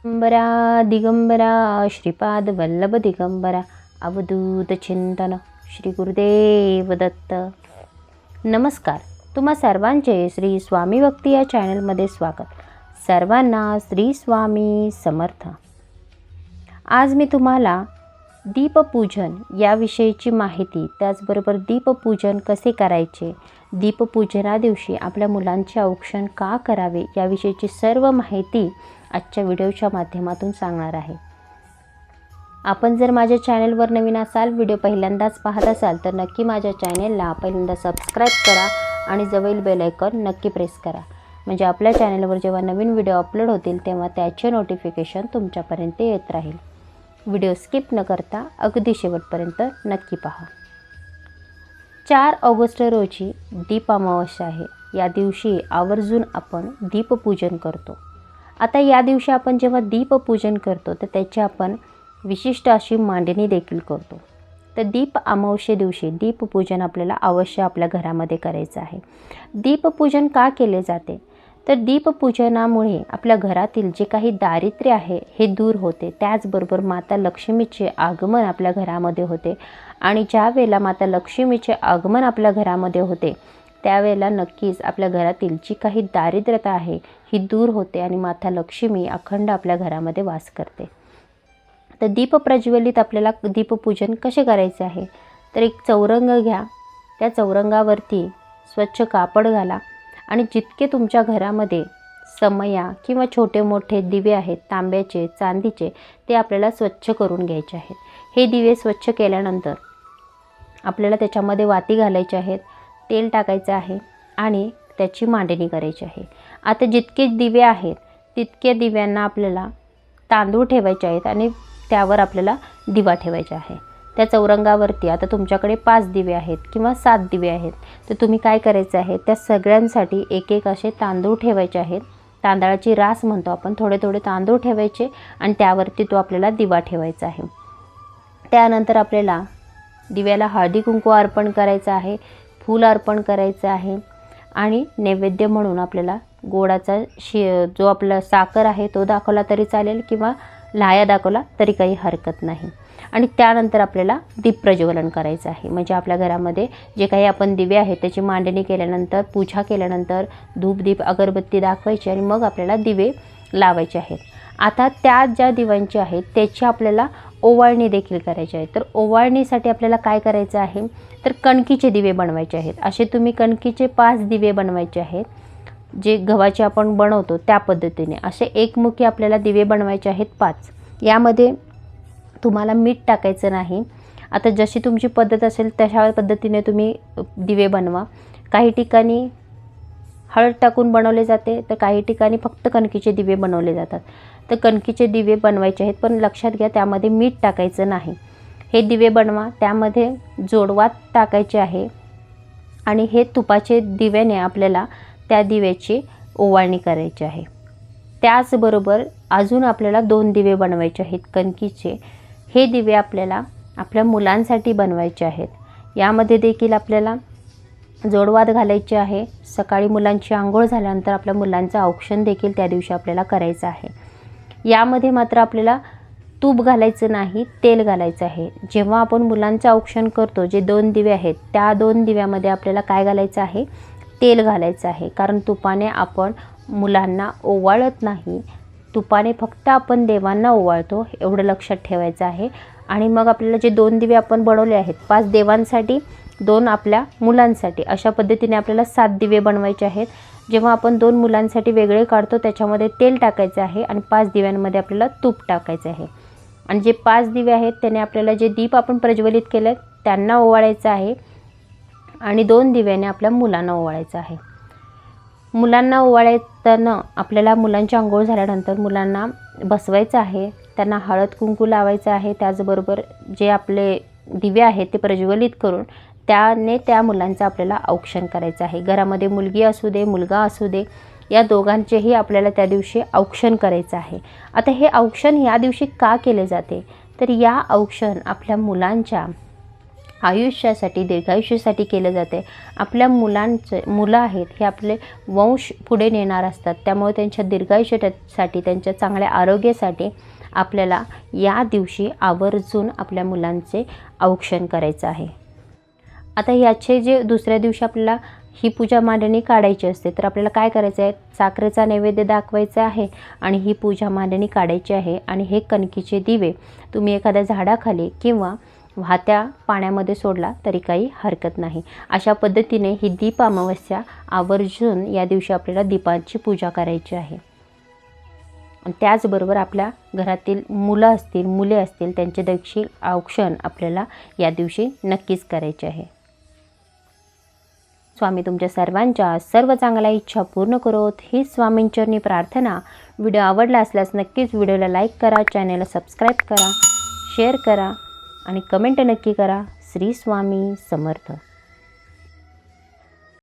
दिगंबरा दिगंबरा श्रीपाद वल्लभ दिगंबरा अवधूत चिंतन श्री गुरुदेव दत्त. नमस्कार. तुम्हा सर्वांचे श्री स्वामी भक्ती या चॅनलमध्ये स्वागत. सर्वांना श्री स्वामी समर्थ. आज मी तुम्हाला दीपपूजन याविषयीची माहिती, त्याचबरोबर दीपपूजन कसे करायचे, दीपपूजना दिवशी आपल्या मुलांचे औक्षण का करावे याविषयीची सर्व माहिती आजच्या व्हिडिओच्या माध्यमातून सांगणार आहे. आपण जर माझ्या चॅनलवर नवीन असाल, व्हिडिओ पहिल्यांदाच पाहत असाल तर नक्की माझ्या चॅनलला पहिल्यांदा सबस्क्राईब करा आणि जवळील बेल आयकॉन नक्की प्रेस करा. म्हणजे आपल्या चॅनलवर जेव्हा नवीन व्हिडिओ अपलोड होतील तेव्हा त्याचे नोटिफिकेशन तुमच्यापर्यंत येत राहील. व्हिडिओ स्किप न करता अगदी शेवटपर्यंत नक्की पहा. 4 ऑगस्ट रोजी दीप अमावस्या आहे. या दिवशी आवर्जून आपण दीपपूजन करतो. आता या दिवशी आपण जेव्हा दीपपूजन करतो तर त्याची आपण विशिष्ट अशी मांडणी देखील करतो. तर दीप अमावस्ये दिवशी दीपपूजन आपल्याला अवश्य आपल्या घरामध्ये करायचं आहे. दीपपूजन का केले जाते तर दीपपूजनामुळे आपल्या घरातील जे काही दारिद्र्य आहे हे दूर होते. त्याचबरोबर माता लक्ष्मीचे आगमन आपल्या घरामध्ये होते आणि ज्या वेळेला माता लक्ष्मीचे आगमन आपल्या घरामध्ये होते त्यावेळेला नक्कीच आपल्या घरातील जी काही दारिद्र्यता आहे ही दूर होते आणि माता लक्ष्मी अखंड आपल्या घरामध्ये वास करते. तर दीप प्रज्वलित आपल्याला दीपपूजन कसे करायचे आहे तर एक चौरंग घ्या. त्या चौरंगावरती स्वच्छ कापड घाला आणि जितके तुमच्या घरामध्ये समया किंवा छोटे मोठे दिवे आहेत, तांब्याचे, चांदीचे, ते आपल्याला स्वच्छ करून घ्यायचे आहेत. हे दिवे स्वच्छ केल्यानंतर आपल्याला त्याच्यामध्ये वाती घालायचे आहेत, तेल टाकायचं आहे आणि त्याची मांडणी करायची आहे. आता जितके दिवे आहेत तितके दिव्यांना आपल्याला तांदूळ ठेवायचे आहेत आणि त्यावर आपल्याला दिवा ठेवायचा आहे. त्या चौरंगावरती आता तुमच्याकडे 5 दिवे आहेत किंवा 7 दिवे आहेत तर तुम्ही काय करायचं आहे, त्या सगळ्यांसाठी एक एक असे तांदूळ ठेवायचे आहेत. तांदळाची रास म्हणतो आपण. थोडे थोडे तांदूळ ठेवायचे आणि त्यावरती तो आपल्याला दिवा ठेवायचा आहे. त्यानंतर आपल्याला दिव्याला हळदी कुंकू अर्पण करायचं आहे, फूल अर्पण करायचं आहे आणि नैवेद्य म्हणून आपल्याला गोडाचा जो आपला साखर आहे तो दाखवला तरी चालेल किंवा लाह्या दाखवला तरी काही हरकत नाही. आणि त्यानंतर आपल्याला दीप प्रज्वलन करायचं आहे. म्हणजे आपल्या घरामध्ये जे काही आपण दिवे आहेत त्याची मांडणी केल्यानंतर, पूजा केल्यानंतर धूप दीप अगरबत्ती दाखवायची आणि मग आपल्याला दिवे लावायचे आहेत. आता त्या ज्या दिव्यांची आहेत त्याची आपल्याला ओवाळणी देखील करायची आहे. तर ओवाळणीसाठी आपल्याला काय करायचं आहे तर कणकीचे दिवे बनवायचे आहेत. असे तुम्ही कणकीचे 5 दिवे बनवायचे आहेत, जे गव्हाचे आपण बनवतो त्या पद्धतीने. असे एकमुखी आपल्याला दिवे बनवायचे आहेत 5. यामध्ये तुम्हाला मीठ टाकायचं नाही. आता जशी तुमची पद्धत असेल तशा पद्धतीने तुम्ही दिवे बनवा. काही ठिकाणी हळद टाकून बनवले जाते तर काही ठिकाणी फक्त कणकीचे दिवे बनवले जातात. तर कणकीचे दिवे बनवायचे आहेत, पण लक्षात घ्या त्यामध्ये मीठ टाकायचं नाही. हे दिवे बनवा. त्यामध्ये जोडवात टाकायचे आहे आणि हे तुपाचे दिव्याने आपल्याला त्या दिव्याची ओवाळणी करायची आहे. त्याचबरोबर अजून आपल्याला 2 दिवे बनवायचे आहेत कणकीचे. हे दिवे आपल्याला आपल्या मुलांसाठी बनवायचे आहेत. यामध्ये देखील आपल्याला जोडवात घालायचे आहे. सकाळी मुलांची आंघोळ झाल्यानंतर आपल्या मुलांचं औक्षण देखील त्या दिवशी आपल्याला करायचं आहे. यामध्ये मात्र आपल्याला तूप घालायचं नाही, तेल घालायचं आहे. जेव्हा आपण मुलांचं औक्षण करतो, जे 2 दिवे आहेत त्या 2 दिव्यामध्ये आपल्याला काय घालायचं आहे, तेल घालायचं आहे. कारण तुपाने आपण मुलांना ओवाळत नाही, तुपाने फक्त आपण देवांना ओवाळतो, एवढं लक्षात ठेवायचं आहे. आणि मग आपल्याला जे 2 दिवे आपण बनवले आहेत, 5 देवांसाठी, 2 आपल्या मुलांसाठी, अशा पद्धतीने आपल्याला 7 दिवे बनवायचे आहेत. जेव्हा आपण 2 मुलांसाठी वेगळे काढतो त्याच्यामध्ये तेल टाकायचं आहे आणि 5 दिव्यांमध्ये आपल्याला तूप टाकायचं आहे. आणि जे 5 दिवे आहेत त्याने आपल्याला जे दीप आपण प्रज्वलित केले त्यांना ओवाळायचं आहे आणि 2 दिव्याने आपल्या मुलांना ओवाळायचं आहे. मुलांना ओवाळताना आपल्याला मुलांची आंघोळ झाल्यानंतर मुलांना बसवायचं आहे, त्यांना हळद कुंकू लावायचं आहे. त्याचबरोबर जे आपले दिवे आहेत ते प्रज्वलित करून त्याने त्या मुलांचं आपल्याला औक्षण करायचं आहे. घरामध्ये मुलगी असू दे, मुलगा असू दे, या दोघांचेही आपल्याला त्या दिवशी औक्षण करायचं आहे. आता हे औक्षण या दिवशी का केले जाते तर या औक्षण आपल्या मुलांच्या आयुष्यासाठी, दीर्घायुष्यासाठी केलं जाते. आपल्या मुलं आहेत हे आपले वंश पुढे नेणार असतात. त्यामुळे त्यांच्या दीर्घायुष्यासाठी, त्यांच्या चांगल्या आरोग्यासाठी आपल्याला या दिवशी आवर्जून आपल्या मुलांचे औक्षण करायचं आहे. आता याचे जे दुसऱ्या दिवशी आपल्याला ही पूजा मांडणी काढायची असते, तर आपल्याला काय करायचं आहे, साखरेचा नैवेद्य दाखवायचा आहे आणि ही पूजा मांडणी काढायची आहे. आणि हे कणकीचे दिवे तुम्ही एखाद्या झाडाखाली किंवा वाहत्या पाण्यामध्ये सोडला तरी काही हरकत नाही. अशा पद्धतीने ही दीप अमावस्या आवर्जून या दिवशी आपल्याला दीपांची पूजा करायची आहे. त्याचबरोबर आपल्या घरातील मुले असतील त्यांचे देखील औक्षण आपल्याला या दिवशी नक्कीच करायचे आहे. स्वामी तुमच्या सर्वांच्या सर्व चांगल्या इच्छा पूर्ण करोत ही स्वामींचरणी प्रार्थना. व्हिडिओ आवडला असल्यास नक्कीच व्हिडिओला लाईक करा, चॅनलला सबस्क्राईब करा, शेअर करा आणि कमेंट नक्की करा. श्री स्वामी समर्थ.